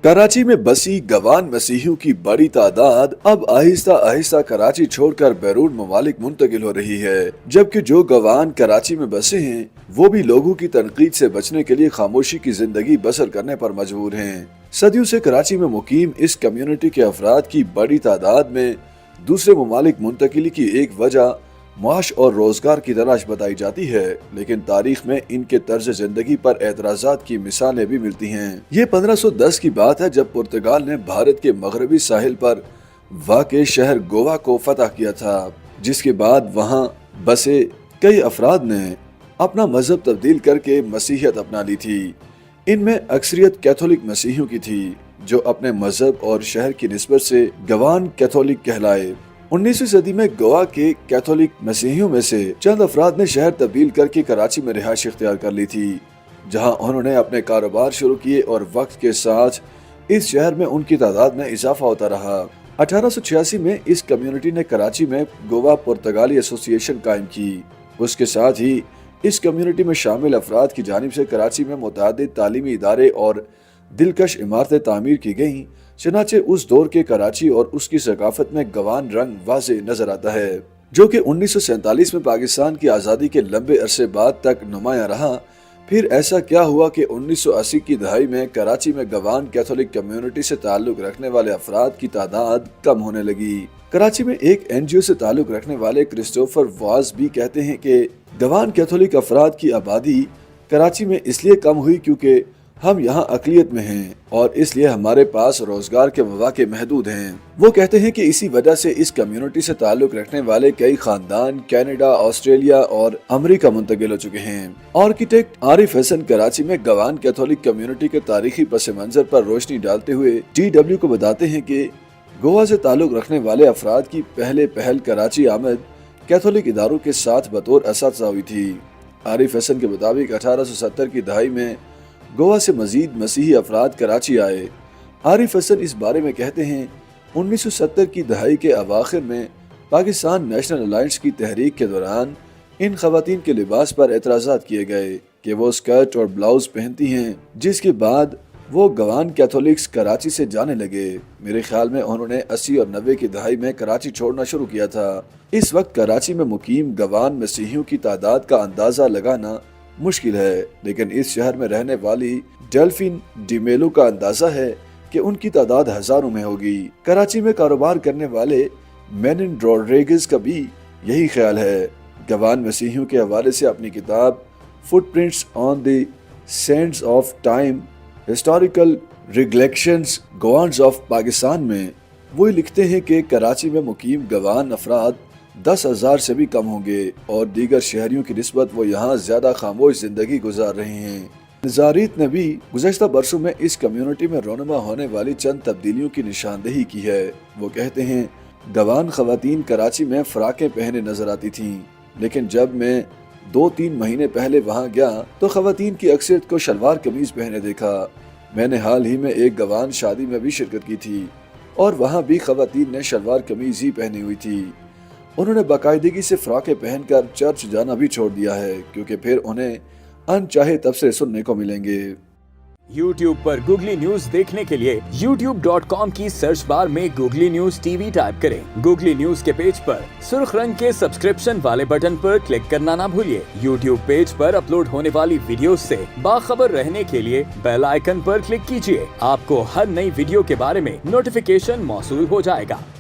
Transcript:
कराची में बसी गवान मसीहियों की बड़ी तादाद अब आहिस्ता आहिस्ता कराची छोड़कर बैरून ममालिक मुंतकिल हो रही है, जबकि जो गवान कराची में बसे हैं वो भी लोगों की तनकीद से बचने के लिए खामोशी की जिंदगी बसर करने पर मजबूर हैं। सदियों से कराची में मुकीम इस कम्युनिटी के अफराद की बड़ी तादाद में दूसरे ममालिक मुंतकिली की एक वजह माश और रोजगार की तलाश बताई जाती है, लेकिन तारीख में इनके तर्ज जिंदगी पर एतराजात की मिसालें भी मिलती हैं। ये 1510 की बात है जब पुर्तगाल ने भारत के मगरबी साहिल पर वाक़े शहर गोवा को फतह किया था, जिसके बाद वहाँ बसे कई अफराद ने अपना मजहब तब्दील करके मसीहियत अपना ली थी। इनमें अक्सरियत कैथोलिक मसीहियों की थी, जो अपने मजहब और शहर की निस्बत से गवान कैथोलिक कहलाए। 19वीं सदी में गोवा के कैथोलिक मसीहियों में से चंद अफराद ने शहर तब्दील करके कराची में रिहाइश इख्तियार कर ली थी, जहां उन्होंने अपने कारोबार शुरू किए और वक्त के साथ इस शहर में उनकी तादाद में इजाफा होता रहा। 1886 में इस कम्युनिटी ने कराची में गोवा पुर्तगाली एसोसिएशन कायम की। उसके साथ ही इस कम्युनिटी में शामिल अफराद की जानिब से कराची में मुतअद्दिद तालीमी इदारे और दिलकश इमारतें तामीर की गईं। चनाचे उस दौर के कराची और उसकी सकाफत में गवान रंग वाज़े नजर आता है, जो कि 1947 में पाकिस्तान की आज़ादी के लंबे अरसे बाद तक नुमाया रहा। फिर ऐसा क्या हुआ कि 1980 की दहाई में कराची में गवान कैथोलिक कम्युनिटी से ताल्लुक रखने वाले अफराद की तादाद कम होने लगी। कराची में एक NGO से ताल्लुक रखने वाले क्रिस्टोफर वाज भी कहते हैं कि गवान कैथोलिक अफराद की आबादी कराची में इसलिए कम हुई क्योंकि हम यहाँ अकलियत में हैं और इसलिए हमारे पास रोजगार के मौके महदूद हैं। वो कहते हैं कि इसी वजह से इस कम्युनिटी से ताल्लुक रखने वाले कई खानदान कनाडा, ऑस्ट्रेलिया और अमेरिका मुंतकिल हो चुके हैं। आर्किटेक्ट आरिफ हसन कराची में गवान कैथोलिक कम्युनिटी के तारीखी पस मंजर पर रोशनी डालते हुए DW को बताते हैं कि गोवा से ताल्लुक रखने वाले अफराद की पहल कराची आमद कैथोलिक इदारों के साथ बतौर असातिज़ा हुई थी। आरिफ हसन के मुताबिक 1870 की दहाई में गोवा से मजीद मसीही अफराद कराची आए। आरिफ हसन इस बारे में कहते हैं, 1970 की दहाई के अवाखिर में पाकिस्तान नेशनल अलायंस की तहरीक के दौरान इन खवातीन के लिबास पर एतराज़ात किए गए कि वो स्कर्ट और ब्लाउज पहनती हैं, जिसके बाद वो गवान कैथोलिक्स कराची से जाने लगे। मेरे ख्याल में उन्होंने 80 और 90 की दहाई में कराची छोड़ना शुरू किया था। इस वक्त कराची में मुकीम गवान मसीहियों की तादाद का अंदाज़ा लगाना मुश्किल है, लेकिन इस शहर में रहने वाली डेल्फिन डिमेलो का अंदाजा है कि उनकी तादाद हजारों में होगी। कराची में कारोबार करने वाले मेनिन रोड्रिगेज का भी यही ख्याल है। गवान मसीहियों के हवाले से अपनी किताब footprints on the sands of time historical reflections governance of Pakistan में वो लिखते हैं कि कराची में मुकीम गवान अफराद 10,000 से भी कम होंगे और दीगर शहरियों की निस्बत वो यहाँ ज्यादा खामोश जिंदगी गुजार रहे हैं। नज़ारीत ने भी गुज़श्ता बरसों में इस कम्युनिटी में रोनुमा होने वाली चंद तब्दीलियों की निशानदेही की है। वो कहते हैं, गवान खवातीन कराची में फ्राकें पहने नजर आती थीं, लेकिन जब मैं 2-3 महीने पहले वहाँ गया तो खवातीन की अक्सरियत को शलवार कमीज पहने देखा। मैंने हाल ही में एक गवान शादी में भी शिरकत की थी और वहाँ भी खवातीन ने शलवार कमीज ही पहनी हुई थी। उन्होंने बाकायदगी से फ्राकें पहनकर चर्च जाना भी छोड़ दिया है, क्योंकि फिर उन्हें अनचाहे तबसरे सुनने को मिलेंगे। YouTube पर गूगली न्यूज देखने के लिए youtube.com की सर्च बार में गूगली न्यूज TV टाइप करें। गूगली न्यूज के पेज पर सुर्ख रंग के सब्सक्रिप्शन वाले बटन पर क्लिक करना ना भूलिए। YouTube पेज पर अपलोड होने वाली वीडियोस से बाखबर रहने के लिए बेल आइकन पर क्लिक कीजिए। आपको हर नई वीडियो के बारे में नोटिफिकेशन मौसूल हो जाएगा।